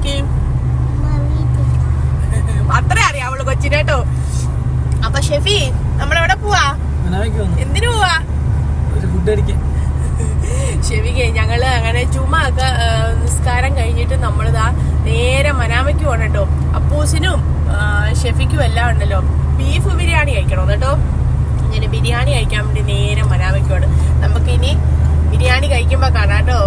ചോദിക്ക്. അത്ര അറിയാം അവള് കൊച്ചിന് കേട്ടോ. അപ്പൊ ഷെഫി നമ്മളെവിടെ പോവാ? എന്തിനു പോവാ? ഷെഫിക്ക് ഞങ്ങള് അങ്ങനെ ചുമ്മാ ഒക്കെ നിസ്കാരം കഴിഞ്ഞിട്ട് നമ്മളിതാ നേരെ മനാമയ്ക്ക് പോകണം കേട്ടോ. അപ്പൂസിനും ഷെഫിക്കും എല്ലാം ഉണ്ടല്ലോ ബീഫ് ബിരിയാണി കഴിക്കണം കേട്ടോ. ഇങ്ങനെ ബിരിയാണി കഴിക്കാൻ വേണ്ടി നേരെ മനാമയ്ക്ക് പോകണം. നമുക്കിനി ബിരിയാണി കഴിക്കുമ്പോ കാണാം കേട്ടോ.